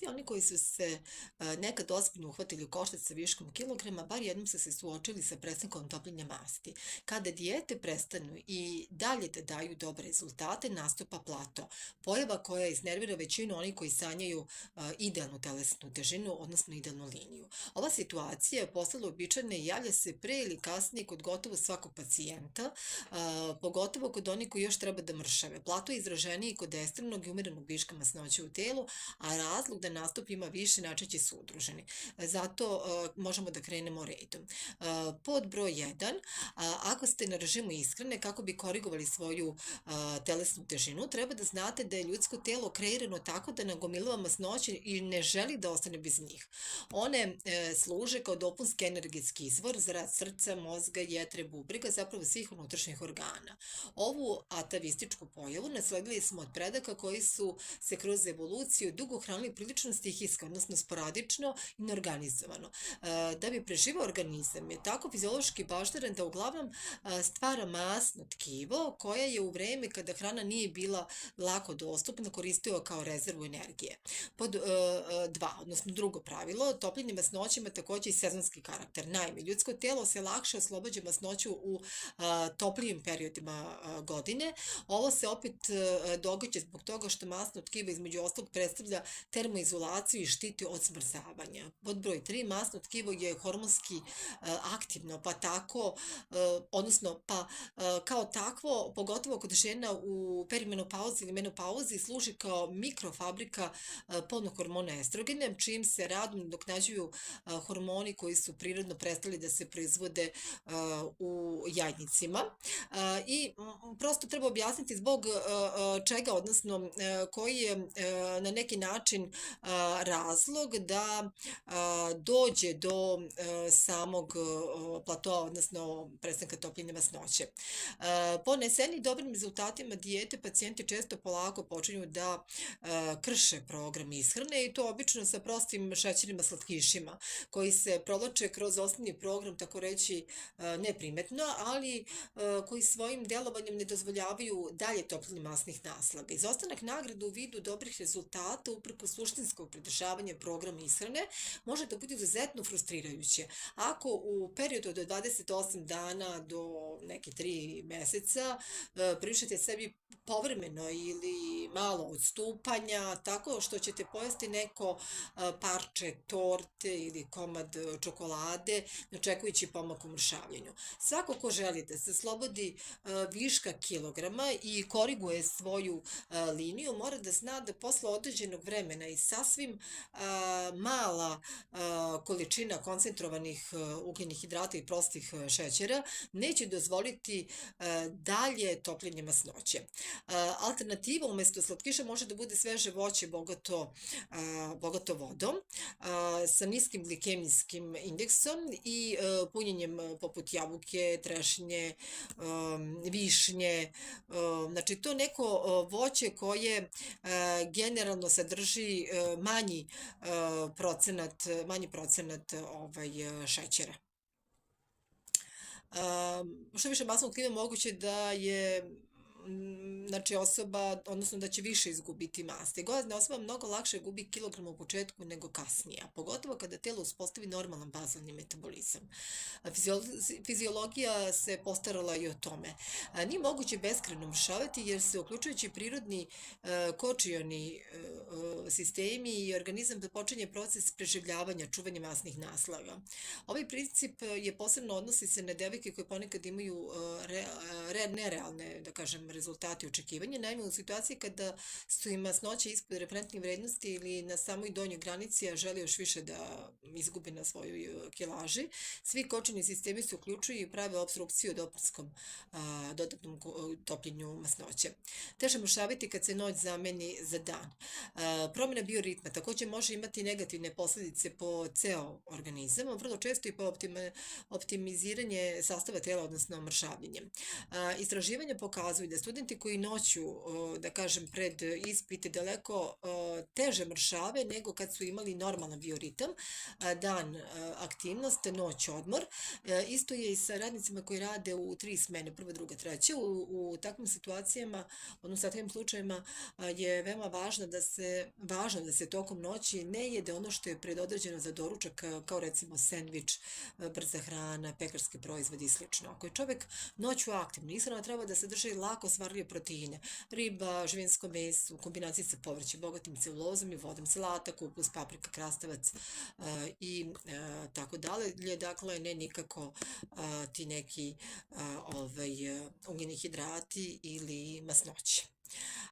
Svi oni koji su se nekad ozbiljno uhvatili u koštac sa viškom kilograma, bar jednom su se suočili sa prestankom topljenja masti. Kada dijete prestanu i dalje da daju dobre rezultate, nastupa plato. Pojava koja iznervira većinu onih koji sanjaju idealnu telesnu težinu, odnosno idealnu liniju. Ova situacija je postala uobičajena i javlja se pre ili kasnije kod gotovo svakog pacijenta, pogotovo kod onih koji još treba da mršave. Plato je izraženiji kod ekstremnog i umerenog viška masnoće u telu, a razlog da nastup ima više najčešće su udruženi. Zato možemo da krenemo redom. Pod broj 1, ako ste na režimu ishrane kako bi korigovali svoju telesnu težinu, treba da znate da je ljudsko telo kreirano tako da nagomilava masnoće i ne želi da ostane bez njih. One služe kao dopunski energetski izvor za rad srca, mozga, jetre, bubrega, zapravo svih unutrašnjih organa. Ovu atavističku pojavu nasledili smo od predaka koji su se kroz evoluciju dugo hranili prilično stihijski, odnosno sporadično i neorganizovano. Da bi preživao organizam je tako fiziološki baždaran da uglavnom stvara masno tkivo koje je u vreme kada hrana nije bila lako dostupna koristio kao rezervu energije. Pod 2, odnosno drugo pravilo, topljenje masnoće ima takođe i sezonski karakter. Naime, ljudsko telo se lakše oslobađa masnoću u toplijim periodima godine. Ovo se opet događa zbog toga što masno tkivo između ostalog predstavlja termoizolaciju i štiti od smrzavanja. Pod broj 3, masno tkivo je hormonski aktivno, pa tako, odnosno kao takvo, pogotovo kod žena u perimenopauzi ili menopauzi, služi kao mikrofabrika polnog hormona estrogena, čijim se radom nadoknađuju hormoni koji su prirodno prestali da se proizvode u jajnicima. I prosto treba objasniti zbog čega, odnosno koji je na neki način razlog da dođe do samog platoa, odnosno prestanka topljenja masnoće. Po nesenih dobrim rezultatima dijete, pacijenti često polako počinju da krše program ishrane i to obično sa prostim šećerima, slatkišima, koji se provlače kroz osnovni program, tako reći neprimetno, ali koji svojim delovanjem ne dozvoljavaju dalje topljenje masnih naslaga. Izostanak nagrade u vidu dobrih rezultata upreko suštinskog pridržavanja programa ishrane može da bude izuzetno frustrirajuće. Ako u periodu od 28 dana do neke 3 meseca priuštite sebi povremeno ili malo odstupanja, tako što ćete pojesti neko parče torte ili komad čokolade, očekujući pomak u mršavljenju. Svako ko želi da se slobodi viška kilograma i koriguje svoju liniju, mora da zna da posle određenog vremena i sasvim mala količina koncentrovanih ugljenih hidrata i prostih šećera neće dozvoliti dalje topljenje masnoće. Alternativa umesto slatkiša može da bude sveže voće bogato vodom sa niskim glikemijskim indeksom i punjenjem poput jabuke, trešnje, višnje. Znači to neko voće koje generalno sadrži manji procenat šećera. Što više masnog tkiva moguće da je osoba, odnosno da će više izgubiti masti. Gojazna osoba mnogo lakše gubi kilogram u početku nego kasnije, a pogotovo kada telo uspostavi normalan bazalni metabolizam. Fiziologija se postarala i o tome. Nije moguće beskrajno mršavati jer se uključujući prirodni kočioni sistemi i organizam da počinje proces preživljavanja, čuvanja masnih naslaga. Ovaj princip je posebno odnosi se na devojke koje ponekad imaju nerealne, da kažem, rezultati očekivanja. Naime, u situaciji kada su im masnoće ispod referentnih vrednosti ili na samoj donjoj granici, a žele još više da izgube na svojoj kilaži, svi kočeni sistemi se uključuju i prave obstrukciju dodatnom topljenju masnoće. Teže mršaviti kad se noć zameni za dan. Promjena bioritma takođe može imati negativne posledice po ceo organizam, vrlo često i po optimiziranje sastava tela, odnosno mršavljenje. Istraživanja pokazuju da studenti koji noću, da kažem, pred ispite daleko teže mršave nego kad su imali normalan bioritam, dan aktivnost, noć odmor. Isto je i sa radnicima koji rade u 3 smene, prva, druga, treća. U takvim situacijama, odnosno sa takvim slučajima je veoma važno da se tokom noći ne jede ono što je predodređeno za doručak, kao recimo sendvič, brza hrana, pekarske proizvode i slično. Ako je čovek noću aktivno, ishrana treba da sadrži lako svarljive proteine, riba, živinsko meso, u kombinaciji sa povrćem, bogatim celulozom i vodom, salata, kupus, paprika, krastavac i tako dalje. Dakle, ne nikako ti neki ugljeni hidrati ili masnoće.